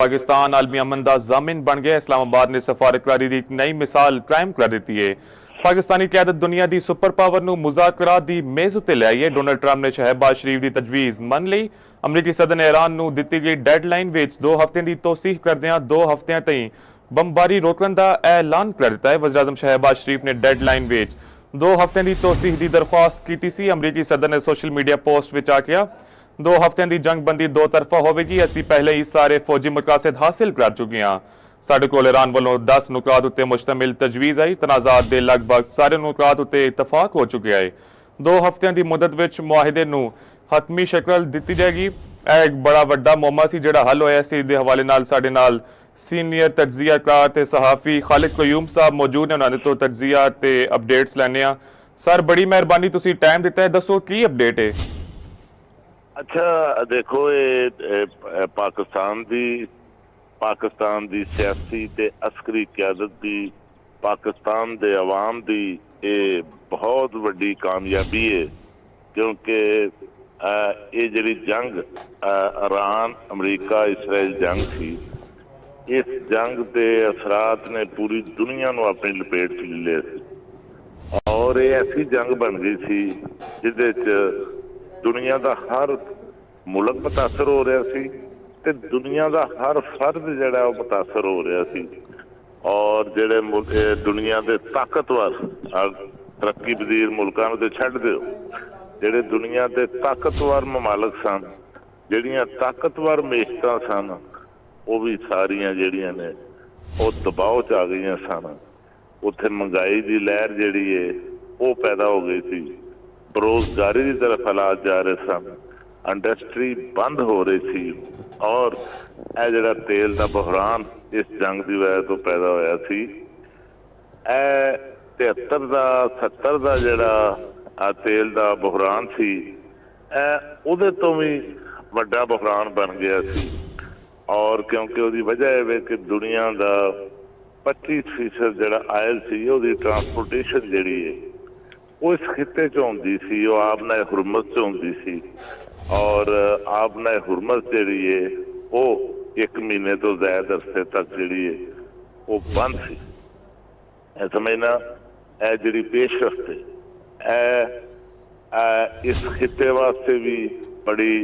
पाकिस्तान आलमी अमन का जामिन बन गया। इस्लामाबाद ने सफारतकारी की एक नई मिसाल कायम कर दी है। पाकिस्तानी क्यादत दुनिया की सुपर पावर को मुज़ाकरात की मेज़ उत्ते लाई है। डोनाल्ड ट्रंप ने शहबाज शरीफ की तजवीज़ मन ली। अमरीकी सदर ने ईरान को दी गई डेडलाइन में 2 हफ्ते की तोसीह करदियां 2 हफ्तियां तई बमबारी रोकने का ऐलान कर दिता है। वज़ीर-ए-आज़म शहबाज शरीफ ने डेडलाइन में 2 हफ्ते की तोसीह की दरख्वास्त की सी। अमरीकी सदर ने सोशल मीडिया पोस्ट में आखिया 2 हफ्तियां की जंगबंदी 2 तरफा होगी। असी पहले ही सारे फौजी मकासद हासिल कर चुके हैं। साडे कोल ईरान वालों 10 नुकात उत्ते मुश्तमिल तजवीज़ आई। तनाज़ात के लगभग सारे नुकात उत्ते इतफाक हो चुके हैं। 2 हफ्तियां की मुदत विच मुआहिदे नूं हतमी शक्ल दी जाएगी। यह एक बड़ा वड्डा मोमा सी जिहड़ा हल होया सी। दे हवाले नाल साडे नाल सीनियर तजजियाकार ते सहाफ़ी खालिद कयूम साहब मौजूद ने। उन्होंने तो तजजिया ते अपडेट्स लैने आ। सर बड़ी मेहरबानी तुसीं टाइम दिता है, दसो की अपडेट है। अच्छा देखो ये पाकिस्तान दी सियासी ते अस्करी क्यादत दी पाकिस्तान दे अवाम दी ये बहुत वड्डी कामयाबी है, क्योंकि ये जिहड़ी जंग ईरान अमरीका इसराइल जंग थी, इस जंग के असरात ने पूरी दुनिया को अपनी लपेट च ले लिया और ये ऐसी जंग बन गई थी जिहदे च दुनिया का हर मुल्क मुतासर हो रहा सी ते दुनिया का हर फर्द जिहड़ा मुतासर हो रहा सी। और जिहड़े दुनिया के ताकतवर तरक्की पजीर मुल्कां नूं ते छड्ड दिओ, जिहड़े दुनिया के ताकतवर ममालक सन, जिहड़ियां ताकतवर मेशतां सन, वो भी सारियां जिहड़ियां ने वो दबाव च आ गई सन। उत्थे महंगाई की लहर जिहड़ी है वो पैदा हो गई थी, बेरोजगारी की तरफ हालात जा रहे सन, इंडस्ट्री बंद हो रही थी और यह जिहड़ा तेल का बहरान इस जंग की वजह तो पैदा होया सी। 73 का 70 का जिहड़ा तेल का बहरान सी, उहदे तो भी वड्डा बहरान बन गया सी। और क्योंकि उसकी वजह है कि दुनिया का 25% जिहड़ा आयल सी उसकी ट्रांसपोर्टेशन जिहड़ी है वो इस खिते च होंदी सी, वो आपना हुरमत च होंदी सी। और आपना हुरमत जिहड़ी है वो 1 महीने तो ज़्यादा अरसे तक जिहड़ी है वो बंद सी। समझना यह जिहड़ी पेशरफ्त है इस खिते वास्ते भी बड़ी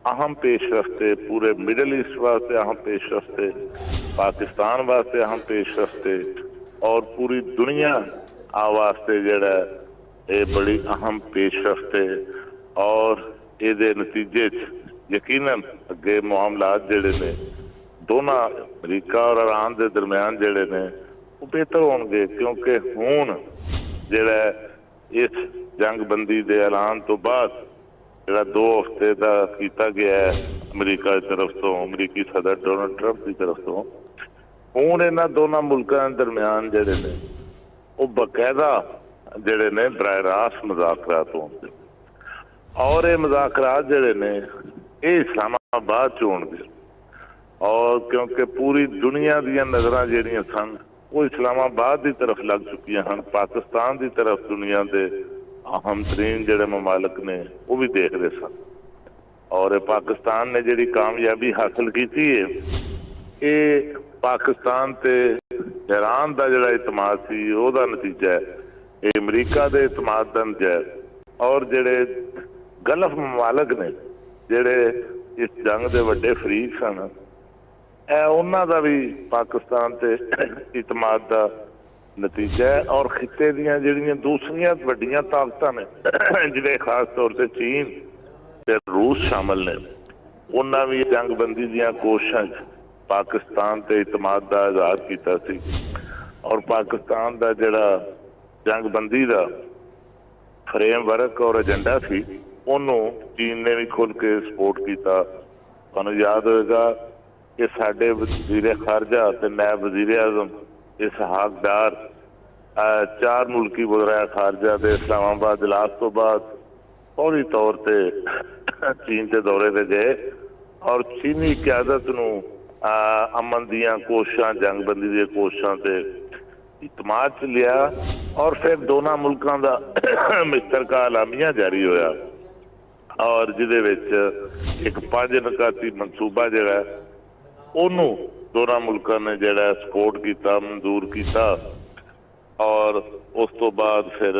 अहम पेशरफ्त है, पूरे मिडल ईस्ट वास्ते अहम पेशरफ्त है, पाकिस्तान वास्ते अहम पेशरफ्त है और पूरी दुनिया वास्ते जिहड़ा ये बड़ी अहम पेशरफ्त है। और ये नतीजे यकीनन अगे मामलात जिहड़े ने दोनों अमरीका और ईरान के दरम्यान जिहड़े ने वो बेहतर होणगे, क्योंकि हुण जिहड़ा इस जंगबंदी के ऐलान तो बाद जिहड़ा 2 हफ्ते का किया गया है अमरीका की तरफ तो, अमरीकी सदर डोनाल्ड ट्रंप की तरफ तो, हुण इन्हां दोनों मुल्कां के दरम्यान जिहड़े ने वो बकायदा जिहड़े ने बराह रास्त मुज़ाकरात होणगे और ये मुज़ाकरात जिहड़े ने ये इस्लामाबाद च होणगे। और क्योंकि पूरी दुनिया दीयां नज़रां जिहड़ियां सन वो इस्लामाबाद की तरफ लग चुकियां हैं, पाकिस्तान की तरफ दुनिया के अहम तरीन जिहड़े ममालक ने वो भी देख रहे सन। और पाकिस्तान ने जिहड़ी कामयाबी हासिल की है ये पाकिस्तान ते ईरान का जिहड़ा इतमाद सी ओहदा नतीजा है, ये अमरीका के इतमाद का नतीजा है। और जिहड़े गल्फ ममालक ने जिहड़े इस जंग के वड्डे फरीक सन, उन्हां दा भी पाकिस्तान ते इतमाद का नतीजा है। और खिते दीयां जिहड़ियां दूसरियां वड्डियां ताकतां ने जिहड़े खास तौर से चीन ते रूस शामिल ने, उन्हां भी जंगबंदी दीयां कोशिशां पाकिस्तान ते इतमाद का इजहार कीता सी। और पाकिस्तान का जिहड़ा जंगबंदी का फ्रेमवर्क और एजेंडा सी उन्होंने चीन ने भी खुल के सपोर्ट किया। तुहानूं याद होएगा कि साडे वज़ीर खारजा ते नायब वज़ीर आज़म इसहाक डार 4 मुल्की वज़ीर खारजा के इस्लामाबाद इजलास तो बाद फौरी तौर पर चीन के दौरे पर गए और चीनी क्यादत नूं अमन दीयां कोशिशां जंगबंदी दी कोशिशां ते इतमाद च लिया। और फिर दोनों मुल्कों का मिस्टर का एलामिया जारी होया और जिहदे विच एक 5 निकाती मनसूबा जिहड़ा ਉਹਨੂੰ ਦੋਨਾਂ ਮੁਲਕਾਂ ਨੇ ਜਿਹੜਾ ਸਪੋਰਟ ਕੀਤਾ, ਮਨਜ਼ੂਰ ਕੀਤਾ ਔਰ ਉਸ ਤੋਂ ਬਾਅਦ ਫਿਰ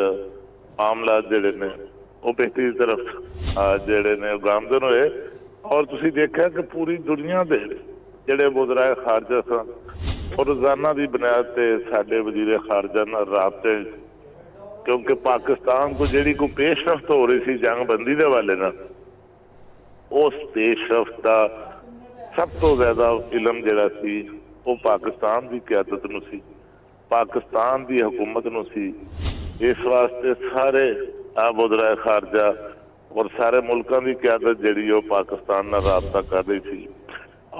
ਮਾਮਲਾਤ ਜਿਹੜੇ ਨੇ ਉਹ ਬਿਹਤਰੀ ਦੀ ਤਰਫ ਜਿਹੜੇ ਨੇ ਉਹ ਗਾਮਜ਼ਨ ਹੋਏ। ਔਰ ਤੁਸੀਂ ਦੇਖਿਆ ਕਿ ਪੂਰੀ ਦੁਨੀਆ ਦੇ ਜਿਹੜੇ ਵਜ਼ਰਾਏ ਖਾਰਜਾ ਸਨ ਉਹ ਰੋਜ਼ਾਨਾ ਦੀ ਬੁਨਿਆਦ ਤੇ ਸਾਡੇ ਵਜ਼ੀਰ ਖਾਰਜਾ ਨਾਲ ਰਾਬਤੇ, ਕਿਉਂਕਿ ਪਾਕਿਸਤਾਨ ਕੋ ਜਿਹੜੀ ਕੋਈ ਪੇਸ਼ਰਫਤ ਹੋ ਰਹੀ ਸੀ ਜੰਗਬੰਦੀ ਦੇ ਹਵਾਲੇ ਨਾਲ, ਉਸ ਪੇਸ਼ਰਫਤ ਦਾ ਸਭ ਤੋਂ ਜ਼ਿਆਦਾ ਇਲਮ ਜਿਹੜਾ ਸੀ ਉਹ ਪਾਕਿਸਤਾਨ ਦੀ ਕਿਆਦਤ ਨੂੰ ਸੀ, ਪਾਕਿਸਤਾਨ ਦੀ ਹਕੂਮਤ ਨੂੰ ਸੀ। ਇਸ ਵਾਸਤੇ ਸਾਰੇ ਵਜ਼ਰਾਏ ਖਾਰਜਾ ਔਰ ਸਾਰੇ ਮੁਲਕਾਂ ਦੀ ਕਿਆਦਤ ਜਿਹੜੀ ਉਹ ਪਾਕਿਸਤਾਨ ਨਾਲ ਰਾਬਤਾ ਕਰ ਰਹੀ ਸੀ।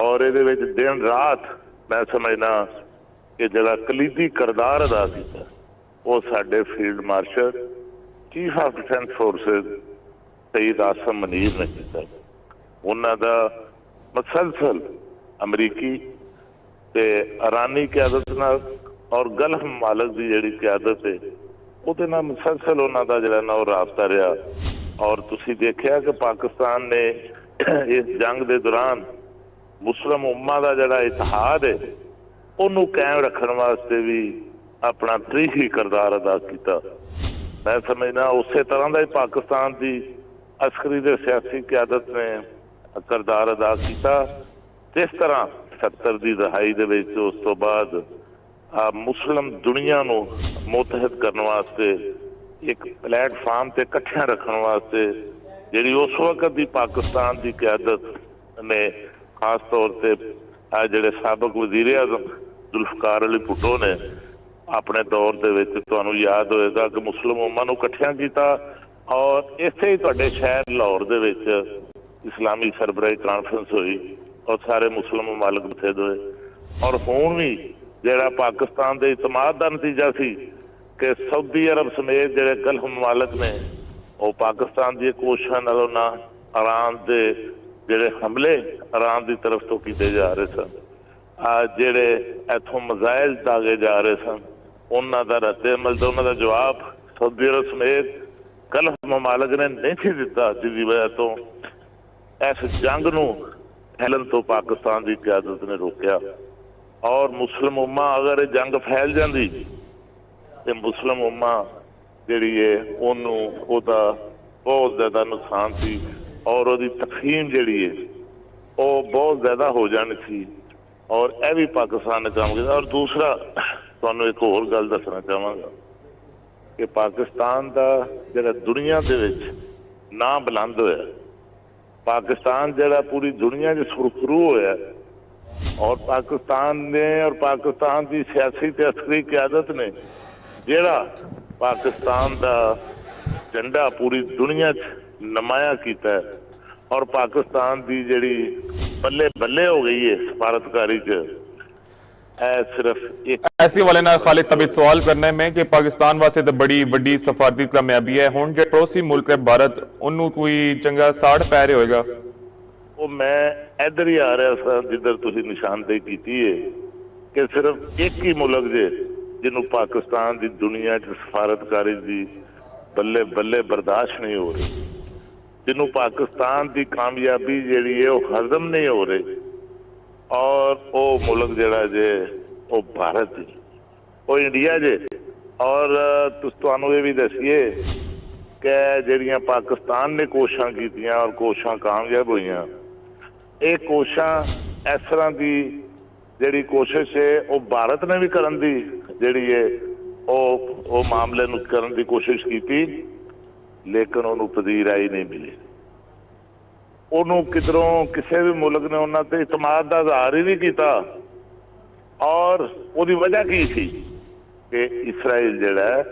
ਔਰ ਇਹਦੇ ਵਿੱਚ ਦਿਨ ਰਾਤ ਮੈਂ ਸਮਝਦਾ ਕਿ ਜਿਹੜਾ ਕਲੀਦੀ ਕਿਰਦਾਰ ਅਦਾ ਕੀਤਾ ਉਹ ਸਾਡੇ field marshal chief of defence forces Syed Asim Munir ਨੇ ਕੀਤਾ। ਉਹਨਾਂ ਦਾ ਮਸਲਸਲ ਅਮਰੀਕੀ ਤੇ ਇਰਾਨੀ ਕਿਆਦਤ ਨਾਲ ਔਰ ਗਲਫ ਮਮਾਲਕ ਦੀ ਜਿਹੜੀ ਕਿਆਦਤ ਹੈ ਉਹਦੇ ਨਾਲ ਮਸਲਸਲ ਉਹਨਾਂ ਦਾ ਜਿਹੜਾ ਨਾ ਉਹ ਰਾਬਤਾ ਰਿਹਾ। ਔਰ ਤੁਸੀਂ ਦੇਖਿਆ ਕਿ ਪਾਕਿਸਤਾਨ ਨੇ ਇਸ ਜੰਗ ਦੇ ਦੌਰਾਨ ਮੁਸਲਿਮ ਉਮਾ ਦਾ ਜਿਹੜਾ ਇਤਿਹਾਦ ਹੈ ਉਹਨੂੰ ਕਾਇਮ ਰੱਖਣ ਵਾਸਤੇ ਵੀ ਆਪਣਾ ਤਰੀਖੀ ਕਿਰਦਾਰ ਅਦਾ ਕੀਤਾ। ਮੈਂ ਸਮਝਦਾ ਉਸੇ ਤਰ੍ਹਾਂ ਦਾ ਹੀ ਪਾਕਿਸਤਾਨ ਦੀ ਅਸਕਰੀ ਤੇ ਸਿਆਸੀ ਕਿਆਦਤ ਨੇ ਕਿਰਦਾਰ ਅਦਾ ਕੀਤਾ। ਜਿਸ ਤਰ੍ਹਾਂ 70 ਦੀ ਦਹਾਈ ਦੇ ਵਿੱਚ ਉਸ ਤੋਂ ਬਾਅਦ ਮੁਸਲਿਮ ਦੁਨੀਆ ਨੂੰ ਮੁਤਹਿਦ ਕਰਨ ਵਾਸਤੇ ਇੱਕ ਪਲੇਟਫਾਰਮ ਤੇ ਇਕੱਠਿਆਂ ਰੱਖਣ ਵਾਸਤੇ ਜਿਹੜੀ ਉਸ ਵਕਤ ਦੀ ਪਾਕਿਸਤਾਨ ਦੀ ਕਿਆਦਤ ਨੇ ਖਾਸ ਤੌਰ ਤੇ ਜਿਹੜੇ ਸਾਬਕ ਵਜ਼ੀਰ ਆਜ਼ਮ ਜ਼ੁਲਫਕਾਰ ਅਲੀ ਭੁੱਟੋ ਨੇ ਆਪਣੇ ਦੌਰ ਦੇ ਵਿੱਚ ਤੁਹਾਨੂੰ ਯਾਦ ਹੋਏਗਾ ਕਿ ਮੁਸਲਿਮ ਉਮਾ ਨੂੰ ਇਕੱਠਿਆਂ ਕੀਤਾ। ਔਰ ਇਸੇ ਹੀ ਤੁਹਾਡੇ ਸ਼ਹਿਰ ਲਾਹੌਰ ਦੇ ਵਿੱਚ ਇਸਲਾਮੀ ਸਰਬਰਾਹੀ ਕਾਨਫਰੰਸ ਹੋਈ ਔਰ ਸਾਰੇ ਮੁਸਲਿਮ ਮਮਾਲਕ ਮੁਤਹਿਦ ਹੋਏ। ਔਰ ਹੁਣ ਵੀ ਜਿਹੜਾ ਪਾਕਿਸਤਾਨ ਦੇ ਇਤਮਾਦ ਦਾ ਨਤੀਜਾ ਸੀ ਕਿ ਸਾਊਦੀ ਅਰਬ ਸਮੇਤ ਜਿਹੜੇ ਗਲਫ ਮਮਾਲਕ ਨੇ ਉਹ ਪਾਕਿਸਤਾਨ ਦੀਆਂ ਕੋਸ਼ਿਸ਼ਾਂ ਨਾਲੋਂ ਨਾ ਇਰਾਨ ਦੇ ਜਿਹੜੇ ਹਮਲੇ ਇਰਾਨ ਦੀ ਤਰਫ ਤੋਂ ਕੀਤੇ ਜਾ ਰਹੇ ਸਨ, ਜਿਹੜੇ ਇੱਥੋਂ ਮਿਜ਼ਾਈਲ ਦਾਗੇ ਜਾ ਰਹੇ ਸਨ, ਉਹਨਾਂ ਦਾ ਰੱਦ ਅਮਲ ਤੇ ਉਹਨਾਂ ਦਾ ਜਵਾਬ ਸਾਊਦੀ ਅਰਬ ਸਮੇਤ ਗਲਫ ਮਮਾਲਕ ਨੇ ਨਹੀਂ ਸੀ ਦਿੱਤਾ, ਜਿਹਦੀ ਵਜ੍ਹਾ ਤੋਂ ਇਸ ਜੰਗ ਨੂੰ ਫੈਲਣ ਤੋਂ ਪਾਕਿਸਤਾਨ ਦੀ ਕਿਆਦਤ ਨੇ ਰੋਕਿਆ। ਔਰ ਮੁਸਲਿਮ ਉਮਾ ਅਗਰ ਇਹ ਜੰਗ ਫੈਲ ਜਾਂਦੀ ਤੇ ਮੁਸਲਿਮ ਉਮਾ ਜਿਹੜੀ ਹੈ ਉਹਨੂੰ ਉਹਦਾ ਬਹੁਤ ਜ਼ਿਆਦਾ ਨੁਕਸਾਨ ਸੀ ਔਰ ਉਹਦੀ ਤਕਸੀਮ ਜਿਹੜੀ ਹੈ ਉਹ ਬਹੁਤ ਜ਼ਿਆਦਾ ਹੋ ਜਾਣੀ ਸੀ। ਔਰ ਇਹ ਵੀ ਪਾਕਿਸਤਾਨ ਨੇ ਕੰਮ ਕੀਤਾ। ਔਰ ਦੂਸਰਾ ਤੁਹਾਨੂੰ ਇੱਕ ਹੋਰ ਗੱਲ ਦੱਸਣਾ ਚਾਹਾਂਗਾ ਕਿ ਪਾਕਿਸਤਾਨ ਦਾ ਜਿਹੜਾ ਦੁਨੀਆ ਦੇ ਵਿੱਚ ਨਾਂ ਬੁਲੰਦ ਹੋਇਆ, ਪਾਕਿਸਤਾਨ ਜਿਹੜਾ ਪੂਰੀ ਦੁਨੀਆ 'ਚ ਸੁਰਖਰੂ ਹੋਇਆ ਔਰ ਪਾਕਿਸਤਾਨ ਨੇ ਔਰ ਪਾਕਿਸਤਾਨ ਦੀ ਸਿਆਸੀ ਤੇ ਅਸਕਰੀ ਕਿਆਦਤ ਨੇ ਜਿਹੜਾ ਪਾਕਿਸਤਾਨ ਦਾ ਝੰਡਾ ਪੂਰੀ ਦੁਨੀਆ 'ਚ ਨਮਾਇਆ ਕੀਤਾ ਔਰ ਪਾਕਿਸਤਾਨ ਦੀ ਜਿਹੜੀ ਬੱਲੇ ਬੱਲੇ ਹੋ ਗਈ ਹੈ ਸਫਾਰਤਕਾਰੀ 'ਚ, ਇਹ ਸਿਰਫ ਇੱਕ ऐसे वाले ना खालिद साहब सवाल करने में कि पाकिस्तान वास्ते तो बड़ी वड्डी सफारती कामयाबी है, हुण जो पड़ोसी मुल्क है भारत उन्होंने कोई चंगा साड़ पै रहा होएगा। ਉਹ ਮੈਂ ਇੱਧਰ ਹੀ ਆ ਰਿਹਾ ਸਾਂ ਜਿੱਧਰ ਤੁਸੀਂ ਨਿਸ਼ਾਨਦੇਹੀ ਕੀਤੀ ਹੈ ਕਿ ਸਿਰਫ ਇੱਕ ਹੀ ਮੁਲਕ ਜੇ ਜਿਹਨੂੰ ਪਾਕਿਸਤਾਨ ਦੀ ਦੁਨੀਆ 'ਚ ਸਫਾਰਤਕਾਰੀ ਦੀ ਬੱਲੇ ਬੱਲੇ ਬਰਦਾਸ਼ਤ ਨਹੀਂ ਹੋ ਰਹੀ, ਜਿਹਨੂੰ ਪਾਕਿਸਤਾਨ ਦੀ ਕਾਮਯਾਬੀ ਜਿਹੜੀ ਹੈ ਉਹ ਹਜ਼ਮ ਨਹੀਂ ਹੋ ਰਹੀ। ਔਰ ਉਹ ਮੁਲਕ ਜਿਹੜਾ ਜੇ ਉਹ ਭਾਰਤ ਜੀ, ਉਹ ਇੰਡੀਆ ਜੇ। ਔਰ ਤੁਹਾਨੂੰ ਇਹ ਵੀ ਦੱਸੀਏ ਕਿ ਜਿਹੜੀਆਂ ਪਾਕਿਸਤਾਨ ਨੇ ਕੋਸ਼ਿਸ਼ਾਂ ਕੀਤੀਆਂ ਔਰ ਕੋਸ਼ਿਸ਼ਾਂ ਕਾਮਯਾਬ ਹੋਈਆਂ, ਇਹ ਕੋਸ਼ਿਸ਼ਾਂ ਇਸ ਤਰ੍ਹਾਂ ਦੀ ਜਿਹੜੀ ਕੋਸ਼ਿਸ਼ ਹੈ ਉਹ ਭਾਰਤ ਨੇ ਵੀ ਕਰਨ ਦੀ ਜਿਹੜੀ ਹੈ ਉਹ ਮਾਮਲੇ ਨੂੰ ਕਰਨ ਦੀ ਕੋਸ਼ਿਸ਼ ਕੀਤੀ, ਲੇਕਿਨ ਉਹਨੂੰ ਪਜ਼ੀਰਾਈ ਨਹੀਂ ਮਿਲੀ। ਉਹਨੂੰ ਕਿਧਰੋਂ ਕਿਸੇ ਵੀ ਮੁਲਕ ਨੇ ਉਹਨਾਂ ਤੇ ਇਤਮਾਦ ਦਾ ਇਜ਼ਹਾਰ ਹੀ ਨਹੀਂ ਕੀਤਾ। ਔਰ ਉਹਦੀ ਵਜ੍ਹਾ ਕੀ ਸੀ ਕਿ ਇਸਰਾਈਲ ਜਿਹੜਾ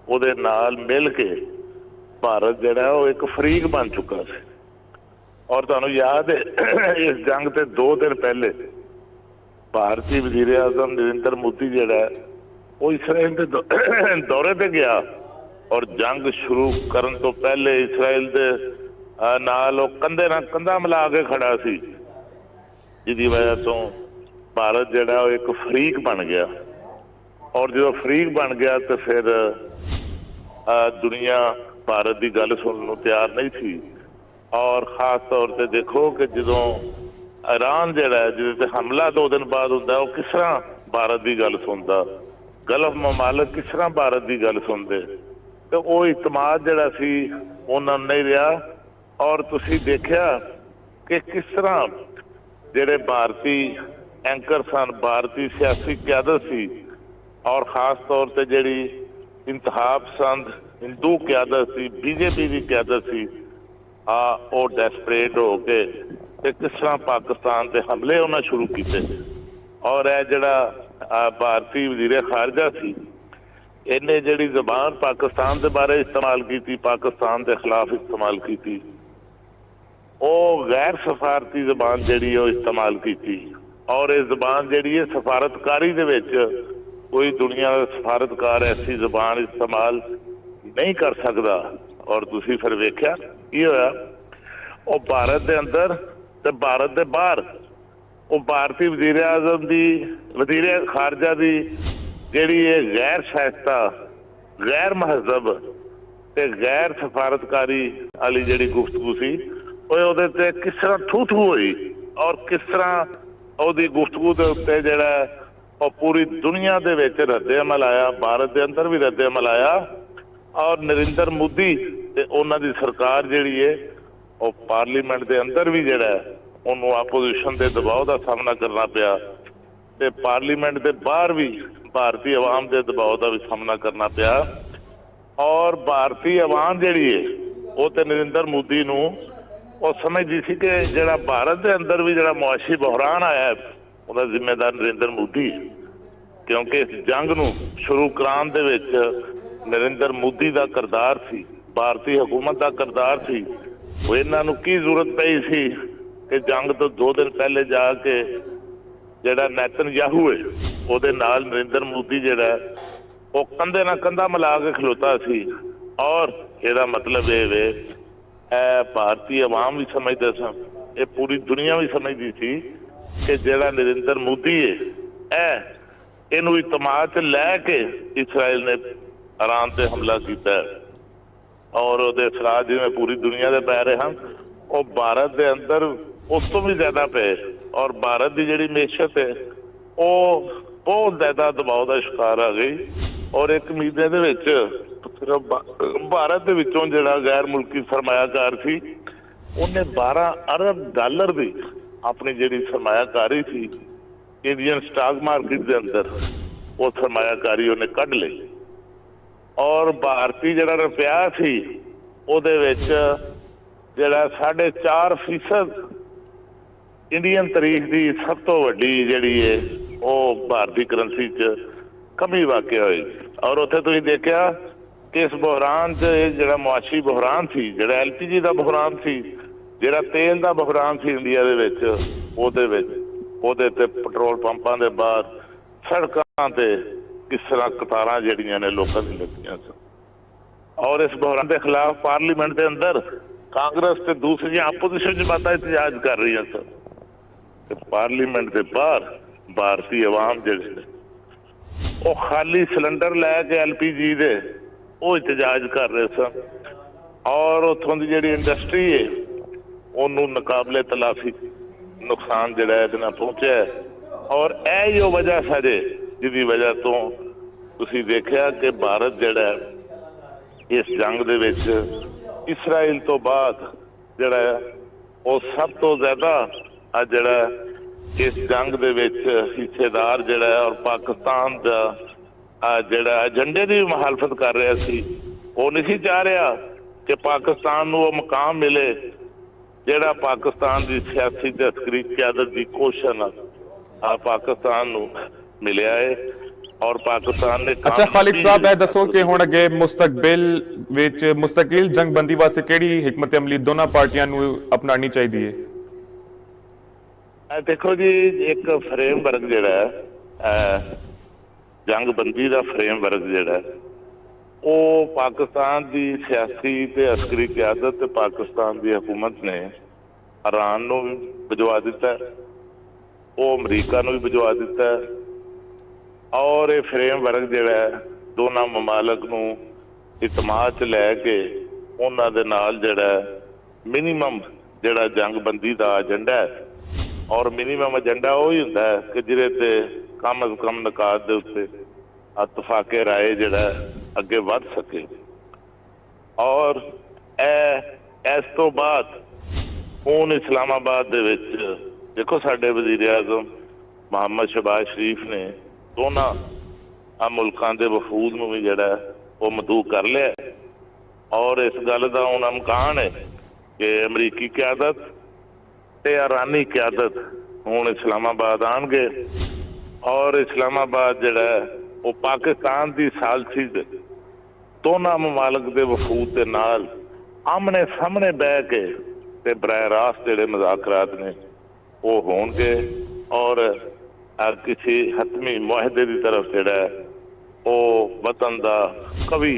ਉਹਦੇ ਨਾਲ ਮਿਲ ਕੇ ਭਾਰਤ ਜਿਹੜਾ ਉਹ ਇੱਕ ਫਰੀਕ ਬਣ ਚੁੱਕਾ ਸੀ। ਔਰ ਤੁਹਾਨੂੰ ਯਾਦ ਹੈ ਇਸ ਜੰਗ ਤੇ 2 ਦਿਨ ਪਹਿਲੇ ਭਾਰਤੀ ਵਜ਼ੀਰ ਆਜ਼ਮ ਨਰਿੰਦਰ ਮੋਦੀ ਜਿਹੜਾ ਉਹ ਇਸਰਾਈਲ ਦੇ ਦੌਰੇ ਤੇ ਗਿਆ ਔਰ ਜੰਗ ਸ਼ੁਰੂ ਕਰਨ ਤੋਂ ਪਹਿਲੇ ਇਸਰਾਈਲ ਦੇ ਨਾਲ ਉਹ ਕੰਧੇ ਨਾਲ ਕੰਧਾ ਮਿਲਾ ਕੇ ਖੜਾ ਸੀ, ਜਿਹਦੀ ਵਜ੍ਹਾ ਤੋਂ ਭਾਰਤ ਜਿਹੜਾ ਉਹ ਇੱਕ ਫਰੀਕ ਬਣ ਗਿਆ। ਔਰ ਜਦੋਂ ਫਰੀਕ ਬਣ ਗਿਆ ਤਾਂ ਫਿਰ ਦੁਨੀਆ ਭਾਰਤ ਦੀ ਗੱਲ ਸੁਣਨ ਨੂੰ ਤਿਆਰ ਨਹੀਂ ਸੀ। ਔਰ ਖਾਸ ਤੌਰ ਤੇ ਦੇਖੋ ਕਿ ਜਦੋਂ ईरान जिहड़ा है जिहदे ते हमला 2 दिन बाद हुंदा वो किस तरह भारत की गल सुनदा, गल्फ ममालक किस तरह भारत की गल सुनते, तो वो इतमाद जिहड़ा सी उन्हां नूं नहीं रहा। और तुसीं देखिया कि किस तरह जिहड़े भारती एंकर सन, भारतीय सियासी क्यादत सी और खास तौर पर जिहड़ी इंतहा पसंद हिंदू क्यादत सी, बीजेपी की क्यादत सी, वो डेस्परेट हो के ते किस तरह पाकिस्तान ते हमले उन्हें शुरू किए। और यह जिहड़ा भारतीय वजीर खारजा सी, इन्हें जिहड़ी जबान पाकिस्तान के बारे इस्तेमाल की, पाकिस्तान के खिलाफ इस्तेमाल की, वो गैर सफारती जबान जिहड़ी वो इस्तेमाल की। और ये जबान जिहड़ी है सफारतकारी दे विच कोई दुनिया का सफारतकार ऐसी जबान इस्तेमाल नहीं कर सकता। और तुसीं फिर वेख्या की होया, वो भारत के अंदर ते भारत के बाहर वो भारतीय वजीर आजम की, वजीर खारजा की जिहड़ी ये गैर शाइस्ता, गैर महजब ते गैर सफारतकारी वाली जिहड़ी गुफ्तगू सी, ਉਹਦੇ ਤੇ किस तरह थू थू हुई और किस तरह ਉਹਦੀ गुफ्तगू ਦੇ ਉੱਤੇ ਜਿਹੜਾ ਉਹ पूरी दुनिया ਦੇ ਵਿੱਚ ਰੱਦੇ ਅਮਲ ਆਇਆ, भारत के अंदर भी ਰੱਦੇ ਅਮਲ ਆਇਆ। और नरेंद्र मोदी ਤੇ ਉਹਨਾਂ ਦੀ ਸਰਕਾਰ ਜਿਹੜੀ ਹੈ ਉਹ ਪਾਰਲੀਮੈਂਟ ਦੇ ਅੰਦਰ ਵੀ ਜਿਹੜਾ ਉਹਨੂੰ ਆਪੋਜੀਸ਼ਨ ਦੇ ਦਬਾਅ ਦਾ ਸਾਹਮਣਾ ਕਰਨਾ ਪਿਆ ਤੇ ਪਾਰਲੀਮੈਂਟ ਦੇ ਬਾਹਰ ਵੀ ਭਾਰਤੀ ਆਵਾਮ ਦੇ ਦਬਾਅ ਦਾ ਵੀ ਸਾਹਮਣਾ ਕਰਨਾ ਪਿਆ। और भारतीय आवाम ਜਿਹੜੀ ਹੈ ਉਹ ਤੇ नरेंद्र मोदी ਨੂੰ ਉਹ ਸਮਝਦੀ ਸੀ ਕਿ ਜਿਹੜਾ ਭਾਰਤ ਦੇ ਅੰਦਰ ਵੀ ਜਿਹੜਾ ਮੁਆਸ਼ੀ ਬਹਿਰਾਨ ਆਇਆ ਉਹਦਾ ਜ਼ਿੰਮੇਦਾਰ ਨਰਿੰਦਰ ਮੋਦੀ, ਕਿਉਂਕਿ ਇਸ ਜੰਗ ਨੂੰ ਸ਼ੁਰੂ ਕਰਾਉਣ ਦੇ ਵਿੱਚ ਨਰਿੰਦਰ ਮੋਦੀ ਦਾ ਕਿਰਦਾਰ ਸੀ, ਭਾਰਤੀ ਹਕੂਮਤ ਦਾ ਕਿਰਦਾਰ ਸੀ। ਉਹ ਇਹਨਾਂ ਨੂੰ ਕੀ ਜ਼ਰੂਰਤ ਪਈ ਸੀ ਕਿ ਜੰਗ ਤੋਂ 2 ਦਿਨ ਪਹਿਲੇ ਜਾ ਕੇ ਜਿਹੜਾ ਨੇਤਨਯਾਹੂ ਹੈ ਉਹਦੇ ਨਾਲ ਨਰਿੰਦਰ ਮੋਦੀ ਜਿਹੜਾ ਉਹ ਕੰਧੇ ਨਾਲ ਕੰਧਾ ਮਿਲਾ ਕੇ ਖਲੋਤਾ ਸੀ। ਔਰ ਇਹਦਾ ਮਤਲਬ ਇਹ ਵੇ भारतीय आवाम भी समझते सन, ये पूरी दुनिया भी समझती थी कि जिहड़ा नरेंद्र मोदी है इनू इतमाद च लैके इसराइल ने ईरान से हमला किया और ਉਹਦੇ असरात जिवें पूरी दुनिया के पै रहे हैं वो भारत के अंदर उस तो भी ज्यादा पे। और भारत की जिहड़ी मैशत है वो बहुत ज्यादा दबाव का शिकार आ गई। और एक महीने ਦੇ ਵਿੱਚ सिर्फ भारत ਦੇ ਵਿੱਚੋਂ ਜਿਹੜਾ गैर मुल्की सरमायाकार ਸੀ ਉਹਨੇ 12 अरब डॉलर ਦੀ ਆਪਣੀ ਜਿਹੜੀ ਸਰਮਾਇਆਕਾਰੀ ਸੀ इंडियन स्टॉक मार्केट के अंदर वो सरमायाकारी ਉਹਨੇ ਕੱਢ ਲਈ। और भारतीय ਜਿਹੜਾ ਰੁਪਿਆ ਸੀ ਉਹਦੇ ਵਿੱਚ ਜਿਹੜਾ 4.5% इंडियन तारीख की सब तो वड्डी ਜਿਹੜੀ है वो भारतीय करंसी च कमी वाक़ होई। और उत्थे तुसीं देखिया कि इस बहरान च जिहड़ा मुआशी बहरान सी, जिहड़ा LPG का बहरान सी, जिहड़ा तेल का बहरान सी इंडिया दे विच, ਉਹਦੇ ते पेट्रोल पंपां दे बाहर सड़कां ते किस तरह कतारां जिहड़ियां ने लोकां दी लगियां सन। और इस बहरान के खिलाफ पार्लीमेंट के अंदर कांग्रेस ते दूसरी आपोजिशन जमातां एहतजाज कर रही सन। पार्लीमेंट के बाहर भारतीय आवाम जिहड़े वो खाली सिलेंडर लैके LPG दे वो एहतजाज कर रहे सन। और उत्थों की जिहड़ी इंडस्ट्री है उन्होंने नकाबले तलाफी नुकसान जिहड़ा इहदे नाल पहुंचा है। और यही वो वजह साजे जिहदी वजह तो तुसीं देखिया कि भारत जिहड़ा इस जंग दे विच इसराइल तो बाद जिहड़ा वो सब तो ज्यादा जिहड़ा इस जंग दे विच हिस्सेदार जिहड़ा और पाकिस्तान का जिहड़ा एजेंडे की भी मुखालफत कर रहा सी। वो नहीं चाह रहा कि पाकिस्तान नूं वो मुकाम मिले जिहड़ा पाकिस्तान की सियासी ते अस्करी क्यादत की कोशिश पाकिस्तान नूं मिलिया है। और पाकिस्तान ने अच्छा खालिद साहब ਇਹ ਦੱਸੋ कि हुण अगे मुस्तकबिल विच मुस्तकिल जंगबंदी वास्ते किहड़ी हिकमत अमली दोनों पार्टियां नूं अपनानी चाहिदी है? देखो जी, एक फ्रेमवर्क जिहड़ा जंगबंदी का फ्रेमवर्क जिहड़ा वो पाकिस्तान की सियासी ते अस्करी क्यादत ते पाकिस्तान की हुकूमत ने ईरान नूं भी भिजवा दिता है, वो अमरीका नूं भी भिजवा दिता है। और ये फ्रेमवर्क जिहड़ा दोनों ममालक नूं इतमाद च लैके उन्हां दे नाल जिहड़ा मिनीमम जिहड़ा जंगबंदी का एजेंडा है ਔਰ ਮਿਨੀਮਮ ਏਜੰਡਾ ਉਹ ਹੀ ਹੁੰਦਾ ਹੈ ਕਿ ਜਿਹਦੇ ਤੇ ਕਮ ਅਜ਼ ਕਮ ਨਿਕਾਤ ਦੇ ਉੱਤੇ ਇਤਫਾਕੇ ਰਾਏ ਜਿਹੜਾ ਅੱਗੇ ਵੱਧ ਸਕੇ। ਔਰ ਇਸ ਤੋਂ ਬਾਅਦ ਹੁਣ ਇਸਲਾਮਾਬਾਦ ਦੇ ਵਿੱਚ ਦੇਖੋ ਸਾਡੇ ਵਜ਼ੀਰ ਆਜ਼ਮ ਮੁਹੰਮਦ ਸ਼ਹਿਬਾਜ਼ ਸ਼ਰੀਫ ਨੇ ਦੋਨਾਂ ਮੁਲਕਾਂ ਦੇ ਵਫੂਦ ਨੂੰ ਵੀ ਜਿਹੜਾ ਉਹ ਮਦਊ ਕਰ ਲਿਆ ਔਰ ਇਸ ਗੱਲ ਦਾ ਹੁਣ ਇਮਕਾਨ ਹੈ ਕਿ ਅਮਰੀਕੀ ਕਿਆਦਤ ਤੇ ਇਰਾਨੀ ਕਿਆਦਤ ਹੁਣ ਇਸਲਾਮਾਬਾਦ ਆਉਣਗੇ ਔਰ ਇਸਲਾਮਾਬਾਦ ਜਿਹੜਾ ਉਹ ਪਾਕਿਸਤਾਨ ਦੀ ਸਾਲਸੀ ਦੇ ਦੋਨਾਂ ਮਮਾਲਕ ਦੇ ਵਫੂਦ ਦੇ ਨਾਲ ਆਮਣੇ ਸਾਹਮਣੇ ਬਹਿ ਕੇ ਤੇ ਬਰਾਹ ਰਾਸਤ ਜਿਹੜੇ ਮੁਜ਼ਾਕਰਾਤ ਨੇ ਉਹ ਹੋਣਗੇ ਔਰ ਕਿਸੇ ਹਤਮੀ ਮੁਆਹਦੇ ਦੀ ਤਰਫ ਜਿਹੜਾ ਉਹ ਵਤਨ ਦਾ ਕਵੀ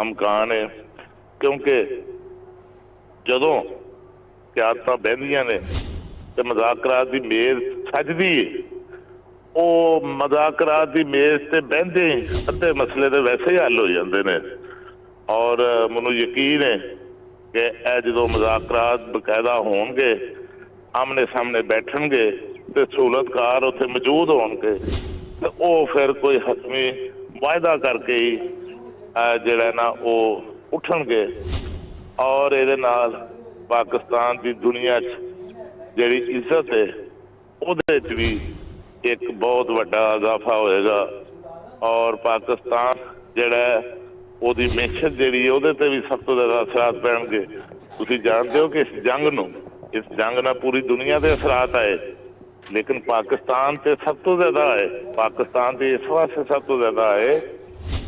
ਇਮਕਾਨ ਹੈ ਕਿਉਂਕਿ ਜਦੋਂ ਕਿਆਦਤਾਂ ਬਹਿੰਦੀਆਂ ਨੇ ਤੇ ਮੁਜ਼ਾਕਰਾਤ ਦੀ ਮੇਜ਼ ਸਜਦੀ ਹੈ ਉਹ ਮੁਜ਼ਾਕਰਾਤ ਦੀ ਮੇਜ਼ ਤੇ ਬਹਿੰਦੇ ਅੱਧੇ ਮਸਲੇ ਦੇ ਵੈਸੇ ਹੀ ਹੱਲ ਹੋ ਜਾਂਦੇ ਨੇ ਔਰ ਮੈਨੂੰ ਯਕੀਨ ਹੈ ਕਿ ਇਹ ਜਦੋਂ ਮੁਜ਼ਾਕਰਾਤ ਬਕਾਇਦਾ ਹੋਣਗੇ ਆਮਣੇ ਸਾਹਮਣੇ ਬੈਠਣਗੇ ਤੇ ਸਹੂਲਤਕਾਰ ਉੱਥੇ ਮੌਜੂਦ ਹੋਣਗੇ ਤੇ ਉਹ ਫਿਰ ਕੋਈ ਹਤਮੀ ਵਾਅਦਾ ਕਰਕੇ ਹੀ ਜਿਹੜਾ ਨਾ ਉਹ ਉੱਠਣਗੇ ਔਰ ਇਹਦੇ ਨਾਲ ਪਾਕਿਸਤਾਨ ਦੀ ਦੁਨੀਆ 'ਚ ਜਿਹੜੀ ਇੱਜ਼ਤ ਹੈ ਉਹਦੇ 'ਚ ਵੀ ਇੱਕ ਬਹੁਤ ਵੱਡਾ ਇਜ਼ਾਫਾ ਹੋਏਗਾ ਔਰ ਪਾਕਿਸਤਾਨ ਜਿਹੜਾ ਉਹਦੀ ਮਿਹਨਤ ਜਿਹੜੀ ਉਹਦੇ ਤੇ ਵੀ ਸਭ ਤੋਂ ਜ਼ਿਆਦਾ ਅਸਰਾਤ ਪੈਣਗੇ। ਤੁਸੀਂ ਜਾਣਦੇ ਹੋ ਕਿ ਇਸ ਜੰਗ ਨਾਲ ਪੂਰੀ ਦੁਨੀਆ ਦੇ ਅਸਰਾਤ ਆਏ ਲੇਕਿਨ ਪਾਕਿਸਤਾਨ ਤੇ ਸਭ ਤੋਂ ਜ਼ਿਆਦਾ ਆਏ। ਪਾਕਿਸਤਾਨ ਦੇ ਇਸ ਵਾਸਤੇ ਸਭ ਤੋਂ ਜ਼ਿਆਦਾ ਆਏ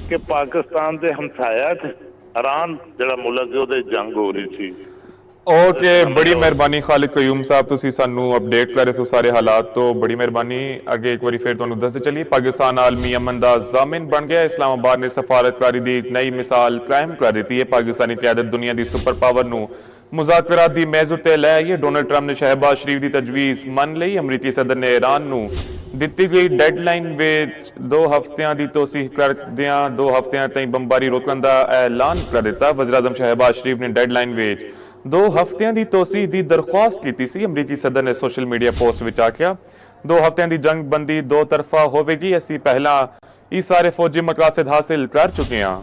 ਕਿ ਪਾਕਿਸਤਾਨ ਦੇ ਹਮਸਾਇਆ 'ਚ ईरान ਜਿਹੜਾ ਮੁਲਕ ਹੈ ਉਹਦੇ ਜੰਗ ਹੋ ਰਹੀ ਸੀ। ओके बड़ी मेहरबानी खालिद कयूम साहब तुसी सानू अपडेट करे सो सारे हालात तो बड़ी मेहरबानी। अगे एक बार फिर तुहानू दसदे चलिए पाकिस्तान आलमी अमन दा ज़ामिन बन गया। इस्लामाबाद ने सफारतकारी दी एक नई मिसाल कायम कर दी है। पाकिस्तानी क़यादत दुनिया की सुपर पावर नू मुज़ाकरात दी मेज़ उत्ते लै आई है। डोनाल्ड ट्रंप ने शहबाज शरीफ की तजवीज़ मन लई। अमरीकी सदर ने ईरान नू दित्ती गई डेडलाइन विच 2 हफ्तियां दी तोसीह करदियां 2 हफ्तियां ताईं बमबारी रोकण दा ऐलान कर दिता। वज़ीर आज़म शहबाज शरीफ ने डेडलाइन विच 2 हफ्तियां दी तोसीह दी दरख्वास्त की सी। अमरीकी सदर ने सोशल मीडिया पोस्ट विच आख्या 2 हफ्तियां दी जंग बंदी 2 तरफा होवेगी। असीं पहला ये सारे फौजी मकासद हासिल कर चुके हैं।